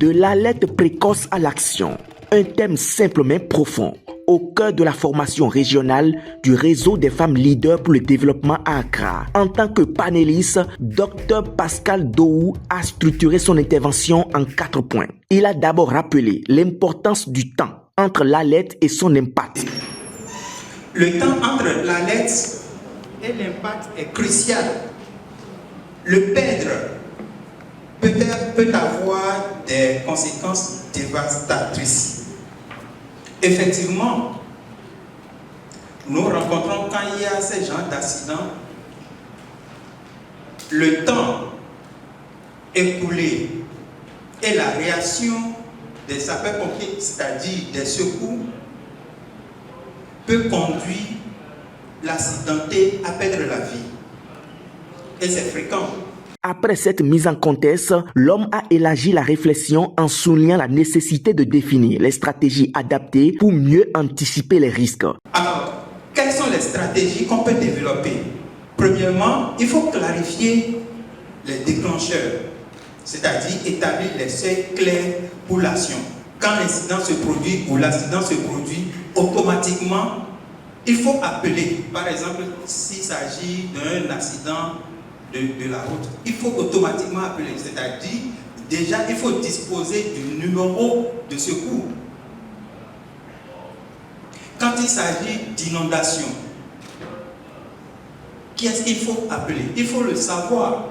De l'alerte précoce à l'action, un thème simple mais profond, au cœur de la formation régionale du réseau des femmes leaders pour le développement à Accra. En tant que panéliste, Dr Pascal Dou a structuré son intervention en 4 points. Il a d'abord rappelé l'importance du temps entre l'alerte et son impact. Le temps entre l'alerte et l'impact est crucial. Le perdre peut avoir des conséquences dévastatrices. Effectivement, nous rencontrons quand il y a ces genres d'accidents, le temps écoulé et la réaction des sapeurs-pompiers, c'est-à-dire des secours, peut conduire l'accidenté à perdre la vie. Et c'est fréquent. Après cette mise en contexte, l'homme a élargi la réflexion en soulignant la nécessité de définir les stratégies adaptées pour mieux anticiper les risques. Alors, quelles sont les stratégies qu'on peut développer? Premièrement, il faut clarifier les déclencheurs, c'est-à-dire établir les seuils clairs pour l'action. Quand l'incident se produit ou l'accident se produit, automatiquement, il faut appeler. Par exemple, s'il s'agit d'un accident de la route, il faut automatiquement appeler. C'est-à-dire, déjà, il faut disposer du numéro de secours. Quand il s'agit d'inondation, qui est-ce qu'il faut appeler? Il faut le savoir.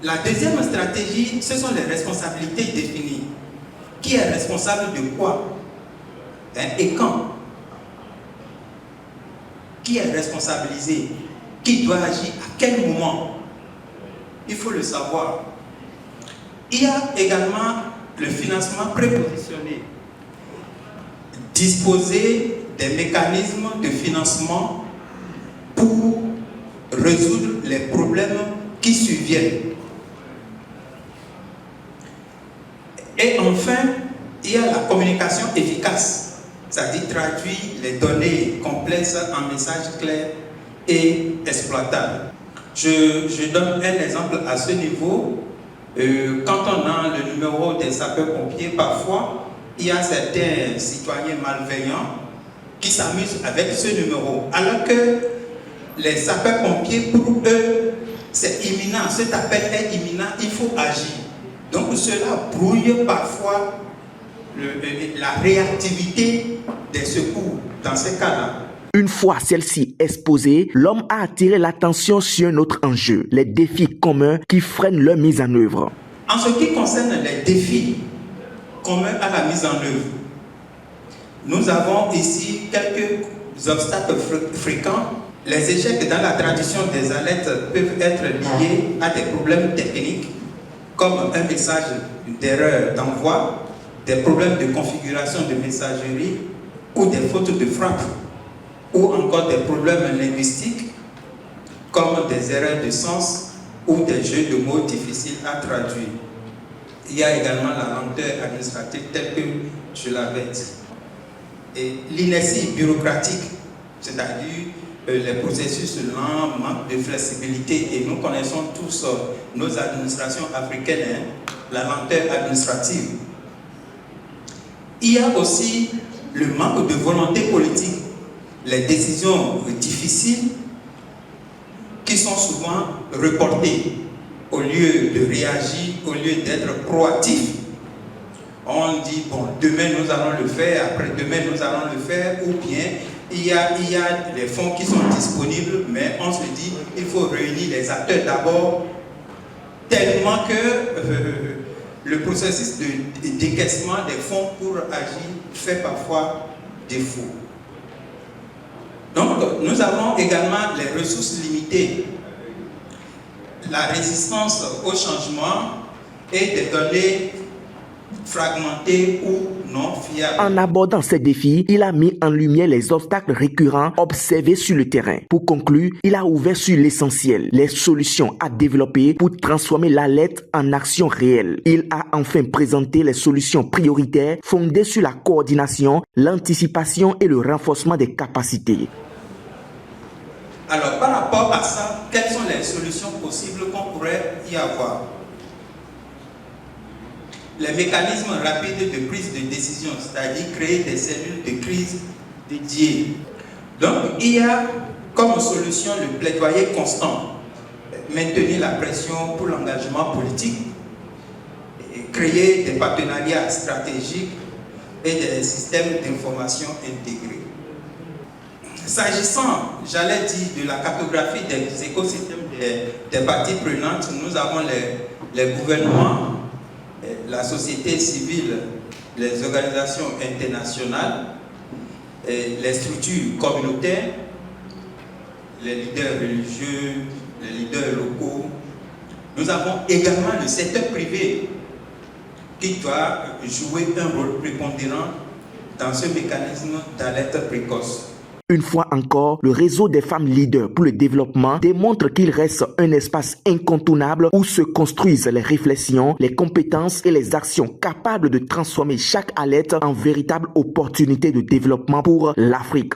La deuxième stratégie, ce sont les responsabilités définies. Qui est responsable de quoi? Et quand? Qui est responsabilisé? Qui doit agir à quel moment? Il faut le savoir. Il y a également le financement prépositionné. Disposer des mécanismes de financement pour résoudre les problèmes qui surviennent. Et enfin, il y a la communication efficace, c'est-à-dire traduire les données complexes en messages clairs et exploitables. Je donne un exemple à ce niveau. Quand on a le numéro des sapeurs-pompiers, parfois, il y a certains citoyens malveillants qui s'amusent avec ce numéro, alors que les sapeurs-pompiers, pour eux, c'est imminent, cet appel est imminent, il faut agir. Donc cela brouille parfois la réactivité des secours dans ces cas-là. Une fois celle-ci exposée, l'homme a attiré l'attention sur un autre enjeu, les défis communs qui freinent leur mise en œuvre. En ce qui concerne les défis communs à la mise en œuvre, nous avons ici quelques obstacles fréquents. Les échecs dans la tradition des alertes peuvent être liés à des problèmes techniques, comme un message d'erreur d'envoi, des problèmes de configuration de messagerie ou des fautes de frappe, ou encore des problèmes linguistiques, comme des erreurs de sens ou des jeux de mots difficiles à traduire. Il y a également la lenteur administrative telle que je l'avais dit. Et l'inertie bureaucratique, c'est-à-dire les processus lents, manque de flexibilité, et nous connaissons tous nos administrations africaines, la lenteur administrative. Il y a aussi le manque de volonté politique, les décisions difficiles qui sont souvent reportées au lieu de réagir, au lieu d'être proactif. On dit, bon, demain nous allons le faire, après-demain nous allons le faire, ou bien il y a les fonds qui sont disponibles, mais on se dit, il faut réunir les acteurs d'abord, tellement que le processus de décaissement des fonds pour agir fait parfois défaut. Donc, nous avons également les ressources limitées, la résistance au changement et des données fragmentées ou non fiables. En abordant ces défis, il a mis en lumière les obstacles récurrents observés sur le terrain. Pour conclure, il a ouvert sur l'essentiel, les solutions à développer pour transformer l'alerte en action réelle. Il a enfin présenté les solutions prioritaires fondées sur la coordination, l'anticipation et le renforcement des capacités. Alors, par rapport à ça, quelles sont les solutions possibles qu'on pourrait y avoir? les mécanismes rapides de prise de décision, c'est-à-dire créer des cellules de crise dédiées. Donc, il y a comme solution le plaidoyer constant, maintenir la pression pour l'engagement politique, créer des partenariats stratégiques et des systèmes d'information intégrés. S'agissant, j'allais dire, de la cartographie des écosystèmes des parties prenantes, nous avons les gouvernements, la société civile, les organisations internationales, les structures communautaires, les leaders religieux, les leaders locaux. Nous avons également le secteur privé qui doit jouer un rôle prépondérant dans ce mécanisme d'alerte précoce. Une fois encore, le réseau des femmes leaders pour le développement démontre qu'il reste un espace incontournable où se construisent les réflexions, les compétences et les actions capables de transformer chaque alerte en véritable opportunité de développement pour l'Afrique.